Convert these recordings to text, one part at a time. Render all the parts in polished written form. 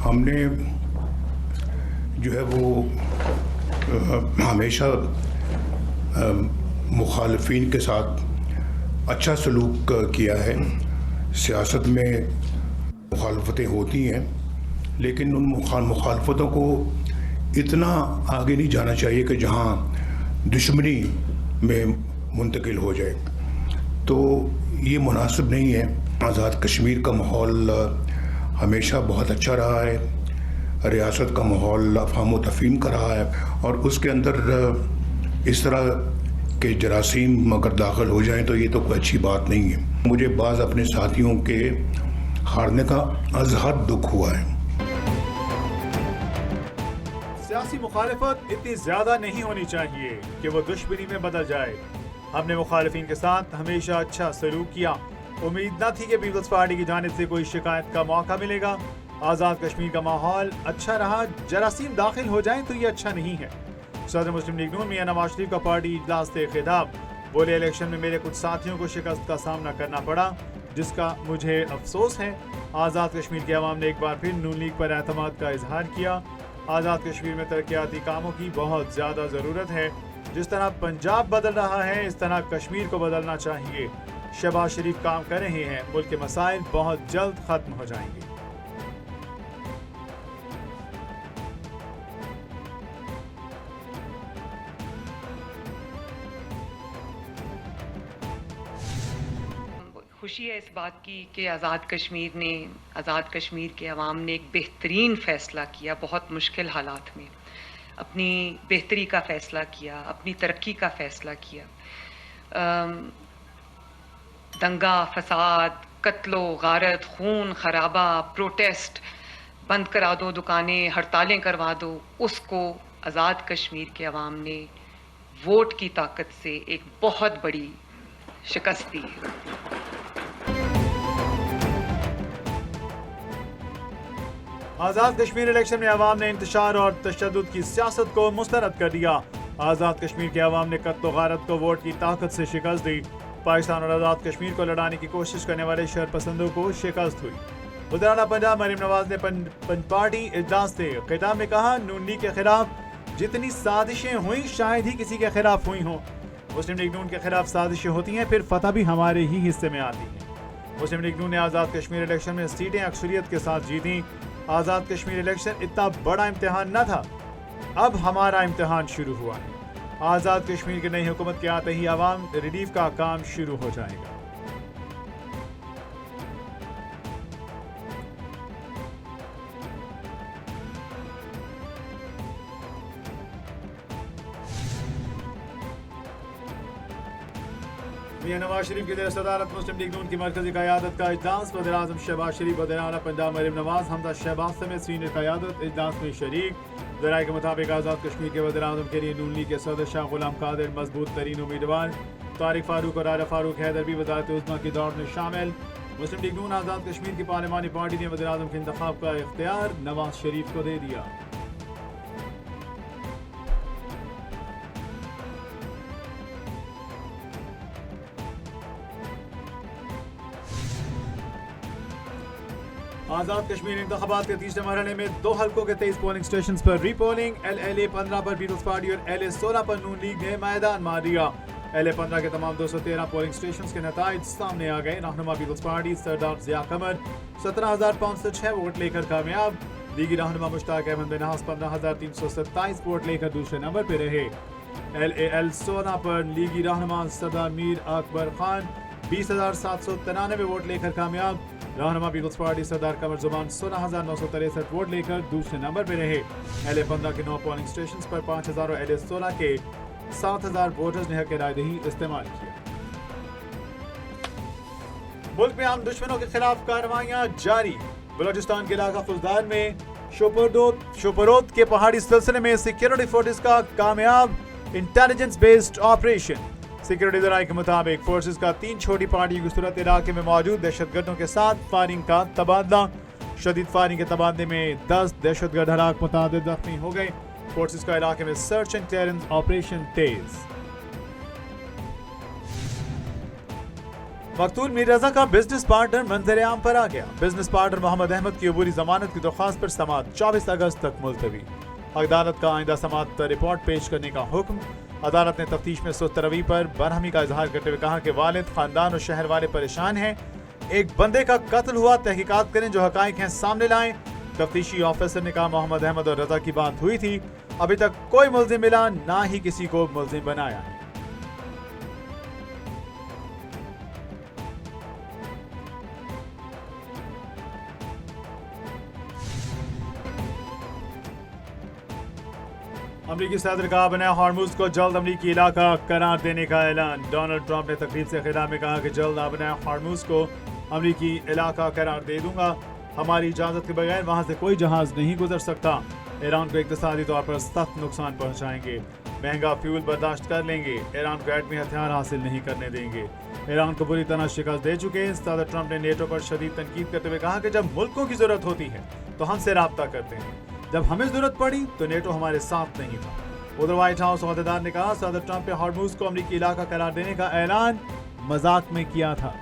हमने जो है वो हमेशा मुखालफिन के साथ अच्छा सलूक किया है। सियासत में मुखालफतें होती हैं, लेकिन उन मुखालफतों को इतना आगे नहीं जाना चाहिए कि जहाँ दुश्मनी में मुंतकिल हो जाए। तो ये मुनासिब नहीं है। आज़ाद कश्मीर का माहौल हमेशा बहुत अच्छा रहा है, रियासत का माहौल अफ़हाम व तफ़हीम का रहा है, और उसके अंदर इस तरह के जरासीम अगर दाखिल हो जाएं तो ये तो कोई अच्छी बात नहीं है। मुझे बाज़ अपने साथियों के हारने का अज़हद दुख हुआ है। सियासी मुखालिफत इतनी ज्यादा नहीं होनी चाहिए कि वो दुश्मनी में बदल जाए। हमने मुखालिफिन के साथ हमेशा अच्छा सलूक किया। उम्मीद न थी कि पीपल्स पार्टी की जानिब से कोई शिकायत का मौका मिलेगा। आज़ाद कश्मीर का माहौल अच्छा रहा, जरासीम दाखिल हो जाएं तो ये अच्छा नहीं है। सदर मुस्लिम लीग नून मियां नवाज शरीफ का पार्टी इजलास से खिताब। बोले, इलेक्शन में मेरे कुछ साथियों को शिकस्त का सामना करना पड़ा, जिसका मुझे अफसोस है। आज़ाद कश्मीर के अवाम ने एक बार फिर नून लीग पर एतमाद का इजहार किया। आज़ाद कश्मीर में तरक्याती कामों की बहुत ज़्यादा ज़रूरत है। जिस तरह पंजाब बदल रहा है, इस तरह कश्मीर को बदलना चाहिए। शहबाज शरीफ काम कर रहे हैं, मुल्क के मसाइल बहुत जल्द खत्म हो जाएंगे। खुशी है इस बात की कि आज़ाद कश्मीर के अवाम ने एक बेहतरीन फ़ैसला किया। बहुत मुश्किल हालात में अपनी बेहतरी का फ़ैसला किया, अपनी तरक्की का फ़ैसला किया। दंगा फसाद, कत्लो गारत, खून खराबा, प्रोटेस्ट, बंद करा दो दुकानें, हड़तालें करवा दो, उसको आज़ाद कश्मीर के अवाम ने वोट की ताकत से एक बहुत बड़ी शिकस्त दी है। आज़ाद कश्मीर इलेक्शन में अवाम ने इंतशार और तशद्दुद की सियासत को मुस्तरद कर दिया। आज़ाद कश्मीर के अवाम ने कत्ल गारत को वोट की ताकत से शिकस्त दी। पाकिस्तान और आज़ाद कश्मीर को लड़ाने की कोशिश करने वाले शरपसंदों को शिकस्त हुई। वज़ीर-ए-आला पंजाब मरीम नवाज ने पंच पार्टी इजलास से खिताब में कहा, नून लीग के खिलाफ जितनी साजिशें हुई शायद ही किसी के खिलाफ हुई हों। मुस्लिम लीग नून के खिलाफ साजिशें होती हैं, फिर फतह भी हमारे ही हिस्से में आती है। मुस्लिम लीग नून ने आज़ाद कश्मीर इलेक्शन में सीटें अक्सरियत के साथ जीती। आज़ाद कश्मीर इलेक्शन इतना बड़ा इम्तिहान न था, अब हमारा इम्तिहान शुरू हुआ है। आज़ाद कश्मीर की नई हुकूमत के आते ही अवाम रिलीफ का काम शुरू हो जाएगा। मियां नवाज शरीफ की ज़ेर सदारत मुस्लिम लीग नून की मरकजी क़यादत का इजलास। वज़ीर-ए-आज़म शहबाज शरीफ, वज़ीर-ए-आला पंजाब मरीम नवाज, हमजा शहबाज समेत सीनियर क़यादत इजलास में शरीक। ज़राए के मुताबिक आज़ाद कश्मीर के वज़ीर-ए-आज़म के लिए नून लीग के सदर शाह गुलाम कादिर मजबूत तरीन उम्मीदवार। तारिक फारूक और आरिफ फारूक हैदर भी वज़ारत उज़्मा की दौड़ में शामिल। मुस्लिम लीग नून आज़ाद कश्मीर की पार्लिमानी पार्टी ने वज़ीर-ए-आज़म के इंतखाब का इख्तियार नवाज शरीफ को दे दिया। आज़ाद कश्मीर इंतखाबात के तीसरे मरहले में 2 हल्कों के 23 पोलिंग स्टेशन पर रीपोलिंग। LA 15 पर पीपल्स पार्टी और LA 16 पर नून लीग ने मैदान मार दिया। LA 15 के तमाम 213 पोलिंग स्टेशन के नताइज सामने आ गए। रहनुमा पीपल्स पार्टी सरदार ज़िया कमर 17,506 वोट लेकर कामयाब। लीगी रहनुमा मुश्ताक अहमद बिनास 15,327 वोट लेकर दूसरे नंबर पर रहे। LAL 16 पर लीगी रहनुमा सरदार मीर अकबर खान 20,793 वोट लेकर कामयाब। रहनुमा पीपल्स पार्टी सरदार कमर जुबान 16,963 वोट लेकर दूसरे नंबर पर रहे। LA 15 के 9 पोलिंग स्टेशन पर 5,000 और LA 16 के 7,000 वोटर्स ने हक रायदही इस्तेमाल किया। मुल्क में आम दुश्मनों के खिलाफ कार्रवाइयां जारी। बलोचिस्तान के इलाका फुजदार में शोपरोत के पहाड़ी सिलसिले में सिक्योरिटी फोर्सेस का कामयाब इंटेलिजेंस बेस्ड ऑपरेशन। सिक्योरिटी ज़राए के मुताबिक फोर्सेस का 3 छोटी पार्टियों की सूरत इलाके में मौजूद दहशतगर्दों के साथ फायरिंग का तबादला। शदीद फायरिंग के तबादले में 10 दहशतगर्द हलाक, मुतादिद जख्मी हो गए। फोर्सेस का इलाके में सर्च एंड क्लियरेंस ऑपरेशन तेज। मकतूल मीर रजा का बिजनेस पार्टनर मंजर आम पर आ गया। बिजनेस पार्टनर मोहम्मद अहमद की अबूरी जमानत की दरख्वास्त पर समाअत 24 अगस्त तक मुलतवी। अदालत का आइंदा समाअत पर रिपोर्ट पेश करने का हुक्म। अदालत ने तफ्तीश में सुस्त रवि पर बरहमी का इजहार करते हुए कहा कि वालिद, खानदान और शहर वाले परेशान हैं। एक बंदे का कत्ल हुआ, तहकीकात करें, जो हकाइक हैं सामने लाएं। तफ्तीशी ऑफिसर ने कहा मोहम्मद अहमद और रजा की बात हुई थी, अभी तक कोई मुल्जिम मिला, ना ही किसी को मुल्जिम बनाया है। अमरीकी सदर का बना हॉर्मुज को जल्द अमरीकी इलाका करार देने का ऐलान। डोनाल्ड ट्रंप ने तकरीब से खिताब में कहा कि जल्द बना हॉर्मुज को अमरीकी इलाका करार दे दूंगा। हमारी इजाजत के बगैर वहां से कोई जहाज नहीं गुजर सकता। ईरान को इक्तिसादी तौर पर सख्त नुकसान पहुंचाएंगे। महंगा फ्यूल बर्दाश्त कर लेंगे। ईरान को एटमी हथियार हासिल नहीं करने देंगे। ईरान को बुरी तरह शिकस्त दे चुके हैं। सदर ट्रंप ने नेटो पर शदीद तनकीद करते हुए कहा कि जब मुल्कों की जरूरत होती है तो हमसे राब्ता करते हैं, जब हमें जरूरत पड़ी तो नेटो हमारे साथ नहीं था। उधर व्हाइट हाउस अहदेदार ने कहा सदर ट्रंप ने हॉर्मुज को अमरीकी इलाका करार देने का ऐलान मजाक में किया था।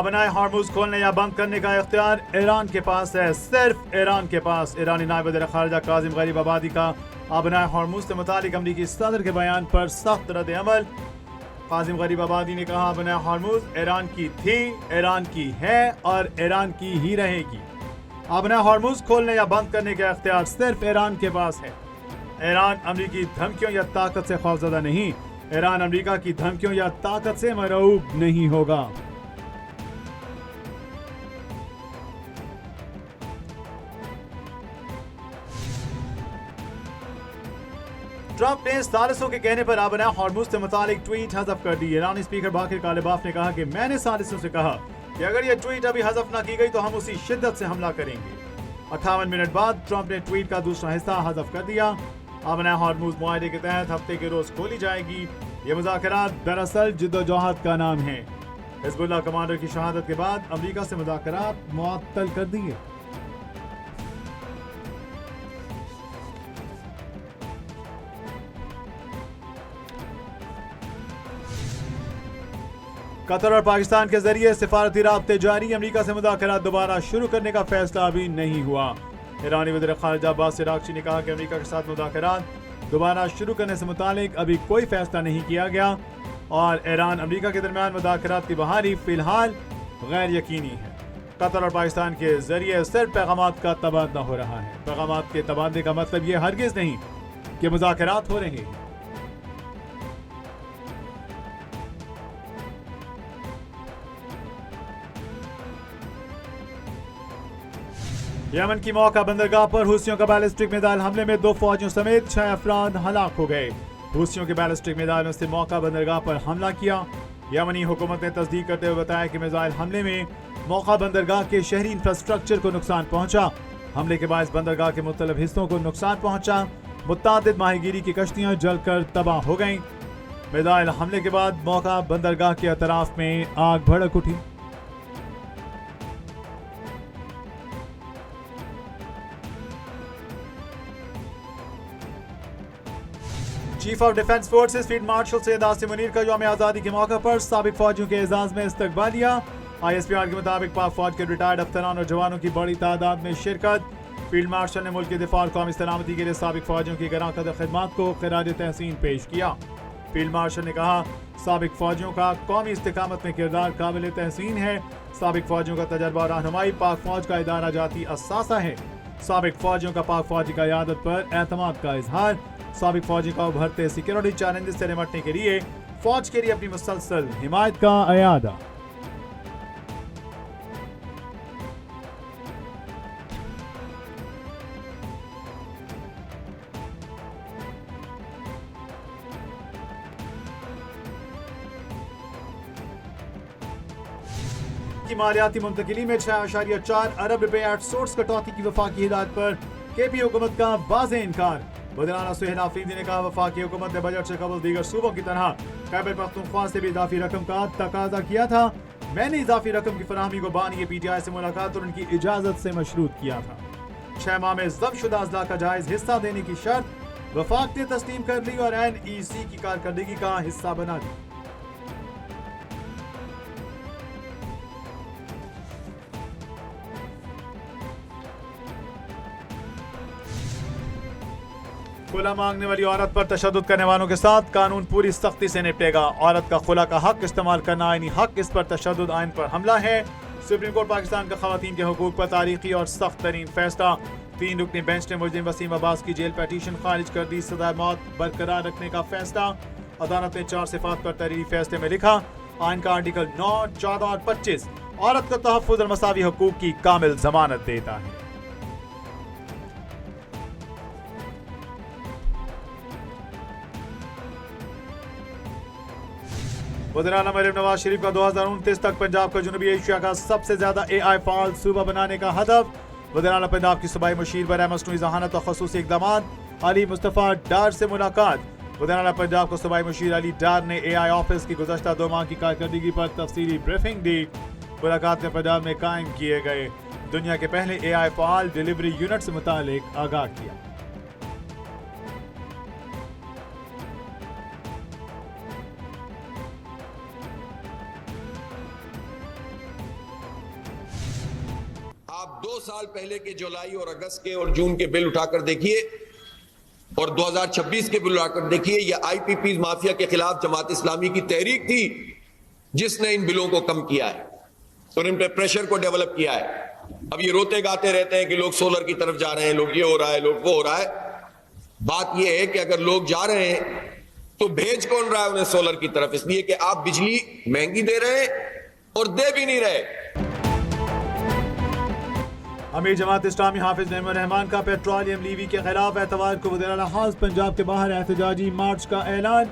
बनाए हॉर्मुज खोलने या बंद करने का इख्तियार ईरान के पास है, सिर्फ ईरान के पास। ईरानी नायब वज़ीर खारिजा काजिम गरीब आबादी का बनाए हॉर्मुज से मुतालिक अमरीकी सदर के बयान पर सख्त रद्द अमल। काजिम गरीब आबादी ने कहा बनाए हॉर्मुज ईरान की थी, ईरान की है और ईरान की ही रहेगी। बनाए हॉर्मुज खोलने या बंद करने का इख्तियार सिर्फ ईरान के पास है। ईरान अमरीकी धमकियों या ताकत से खौफजदा नहीं। ईरान अमरीका की धमकियों या ताकत से मरऊब नहीं होगा। ट्रंप ने सालिसों के कहने पर आबना हॉर्मुज से मुतालिक ट्वीट हज़फ कर दी। ईरानी स्पीकर बाकिर कालिबाफ ने कहा कि मैंने सालिसों से कहा कि अगर यह ट्वीट अभी हज़फ न की गई तो हम उसी शिद्दत से हमला करेंगे। 58 मिनट बाद ट्रंप ने ट्वीट का दूसरा हिस्सा हज़फ कर दिया। आबना हॉर्मुज मुआहदे के तहत हफ्ते के रोज खोली जाएगी। ये मुज़ाकरात दरअसल जिद्दोजहद का नाम है। हिज़्बुल्लाह कमांडर की शहादत के बाद अमरीका से मुज़ाकरात मुअत्तल कर दिए। कतर और पाकिस्तान के जरिए सिफारती राब्ते जारी। अमरीका से मुज़ाकरात दोबारा शुरू करने का फैसला अभी नहीं हुआ। ईरानी वज़ीर खारिजा अब्बास अराग़ची ने कहा कि अमरीका के साथ मुज़ाकरात दोबारा शुरू करने से मुतालिक अभी कोई फैसला नहीं किया गया और ईरान अमरीका के दरमियान मुज़ाकरात की बहाली फिलहाल गैर यकीनी है। कतर और पाकिस्तान के जरिए सिर्फ पैगामात का तबादला हो रहा है। पैगामात के तबादले का मतलब ये हरगिज़ नहीं कि मुज़ाकरात हो रहे हैं। यमन की मौका बंदरगाह पर हुसियों का बैलिस्टिक मिसाइल हमले में 2 फौजियों समेत 6 अफराद हलाक हो गए। हुसियों के बैलिस्टिक मिसाइलों से मौका बंदरगाह पर हमला किया। यमनी हुकूमत ने तस्दीक करते हुए बताया कि मिसाइल हमले में मौका बंदरगाह के शहरी इंफ्रास्ट्रक्चर को नुकसान पहुंचा। हमले के बाद बंदरगाह के मुख्तलिफ हिस्सों को नुकसान पहुंचा। मुतादिद माहीगीरी की कश्तियां जलकर तबाह हो गईं। मिसाइल हमले के बाद मौका बंदरगाह के अतराफ में आग भड़क उठी। Chief of defence forces field marshal Syed Asim Munir का यौम आज़ादी के मौके पर साबिक फौजियों के एजाज में इस्तकबालिया। ISPR के मुताबिक पाक फौज के रिटायर्ड अफसरान और जवानों की बड़ी तादाद में शिरकत। फील्ड मार्शल ने मुल्क के दिफा और कौमी सलामती के लिए साबिक फौजियों की गरां कदर खिदमात को खिराज तहसीन पेश किया। फील्ड मार्शल ने कहा साबिक फौजियों का कौमी इस्तिकामत में किरदार काबिल तहसीन है। साबिक फौजियों का तजर्बा और रहनुमाई पाक फौज का इदारा जाती असासा है। साबिक फौजियों का पाक फौज की क़यादत पर एतमाद का इजहार। साबिक फौजी का उभरते सिक्योरिटी चैलेंजेस से निपटने के लिए फौज के लिए अपनी मुसलसल हिमायत का अयादा। की मालियाती मुंतकिली में 6.4 अरब रुपए आउटसोर्स कटौती की वफाकी हिदायत पर केपी हुकूमत का वाज़ेह इनकार। वज़ीर-ए-आला सुहेल आफरीदी ने कहा वफाकी हुकूमत ने बजट से कबल दीगर सूबों की तरह खैबर पख्तूनख्वा से भी इजाफी रकम का तकाजा किया था। मैंने इजाफी रकम की फराहमी को बानी PTI से मुलाकात और उनकी इजाजत से मशरूत किया था। 6 माह में ज़ब्तशुदा अज़ला का जायज़ हिस्सा देने की शर्त वफाक ने तस्लीम कर ली और NEC की कारकर्दगी का हिस्सा बना दी। खुला मांगने वाली औरत पर तशद्दुद करने वालों के साथ कानून पूरी सख्ती से निपटेगा। औरत का खुला का हक इस्तेमाल करना आईनी हक, इस पर तशद्दुद आइन पर हमला है। सुप्रीम कोर्ट पाकिस्तान का खवातीन के हुकूक पर तारीखी और सख्त तरीन फैसला। 3 रुकनी बेंच ने मुल्जिम वसीम अब्बास की जेल पेटिशन खारिज कर दी। सजा मौत बरकरार रखने का फैसला। अदालत ने 4 सिफात पर तहरीरी फैसले में लिखा, आइन का आर्टिकल 9, 14 और 25 औरत को तहफ़्फ़ुज़ और मसावी हुकूक की कामिल जमानत देता है। वज़ीर-ए-आज़म मरीम नवाज शरीफ का 2029 तक पंजाब का जनूबी एशिया का सबसे ज्यादा AI फाल सूबा बनाने का हदफ। वज़ीर-ए-आज़म पंजाब की सूबाई मुशीर बर मसनूई ज़हानत और ख़ुसूसी इक़दामात। अली मुस्तफ़ा डार से मुलाकात। वज़ीर-ए-आज़म पंजाब को सूबाई मुशीर अली डार ने AI ऑफिस की गुज़श्ता 2 माह की कारकर्दगी पर तफसीली ब्रीफिंग दी। मुलाकात में पंजाब में कायम किए गए दुनिया के पहले AI फाल डिलीवरी यूनिट से मुतालिक आगाह किया। आप 2 साल पहले के जुलाई और अगस्त के और जून के बिल उठाकर देखिए और 2026 के बिल उठाकर देखिए। यह IPPs माफिया के खिलाफ जमात इस्लामी की तहरीक थी जिसने इन बिलों को कम किया है और इन पर प्रेशर को डेवलप किया है। अब ये रोते गाते रहते हैं कि लोग सोलर की तरफ जा रहे हैं, लोग ये हो रहा है, लोग वो हो रहा है। बात यह है कि अगर लोग जा रहे हैं तो भेज कौन रहा है उन्हें सोलर की तरफ? इसलिए कि आप बिजली महंगी दे रहे हैं और दे भी नहीं रहे। अमीर जमात इस्लामी हाफिज नईमुर रहमान का पेट्रोलियम लीवी के खिलाफ एतवार को वज़ीर-ए-आला हाउस पंजाब के बाहर एहतजाजी मार्च का ऐलान।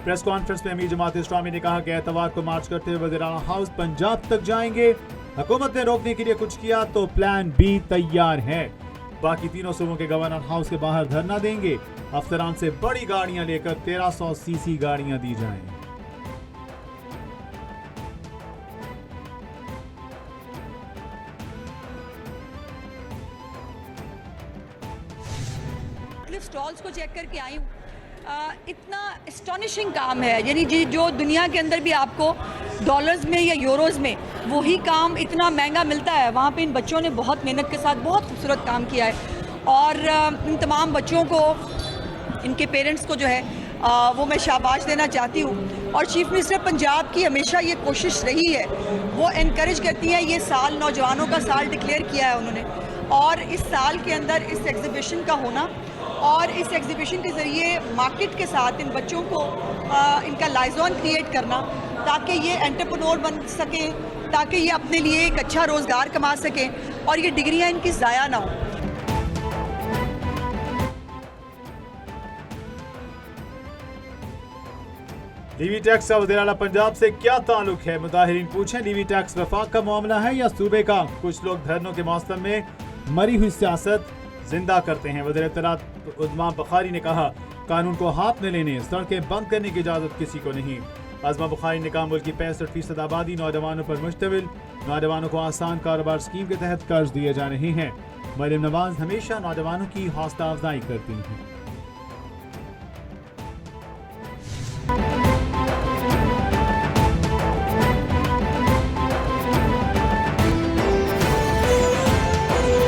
प्रेस कॉन्फ्रेंस में अमीर जमात इस्लामी ने कहा कि एतवार को मार्च करते हुए वज़ीर-ए-आला हाउस पंजाब तक जाएंगे। हुकूमत ने रोकने के लिए कुछ किया तो प्लान B तैयार है। बाकी तीनों सूबों के गवर्नर हाउस के बाहर धरना देंगे। अफसरान से बड़ी गाड़ियां लेकर 1300 CC गाड़ियां दी जाएं। स्टॉल्स को चेक करके आई हूँ, इतना एस्टॉनिशिंग काम है। यानी जो दुनिया के अंदर भी आपको डॉलर्स में या यूरोज़ में वही काम इतना महंगा मिलता है, वहाँ पे इन बच्चों ने बहुत मेहनत के साथ बहुत खूबसूरत काम किया है। और इन तमाम बच्चों को, इनके पेरेंट्स को जो है वो मैं शाबाश देना चाहती हूँ। और चीफ मिनिस्टर पंजाब की हमेशा ये कोशिश रही है, वो इनकरेज करती है। ये साल नौजवानों का साल डिक्लेयर किया है उन्होंने, और इस साल के अंदर इस एग्जीबिशन का होना और इस एग्जीबिशन के ज़रिए मार्केट के साथ इन बच्चों को इनका लाइजॉन क्रिएट करना, ताकि ये एंटरप्रेन्योर बन सकें, ताकि ये अपने लिए एक अच्छा रोज़गार कमा सकें और ये डिग्रियां इनकी ज़ाया ना हो। लीवी टैक्स का वज़ीर-ए-आला पंजाब से क्या ताल्लुक है? मुताहिरीन पूछें, लीवी टैक्स वफाक का मामला है या सूबे का? कुछ लोग धरनों के मौसम में मरी हुई सियासत जिंदा करते हैं। वज़ीर इत्तलात उज़्मा बुखारी ने कहा, कानून को हाथ में लेने, सड़कें बंद करने की इजाज़त किसी को नहीं। उज़्मा बुखारी ने कहा, मुल्क की 65% आबादी नौजवानों पर मुश्तमिल। नौजवानों को आसान कारोबार स्कीम के तहत कर्ज दिए जा रहे हैं। मरीम नवाज हमेशा नौजवानों की हौसला अफजाई करती हैं।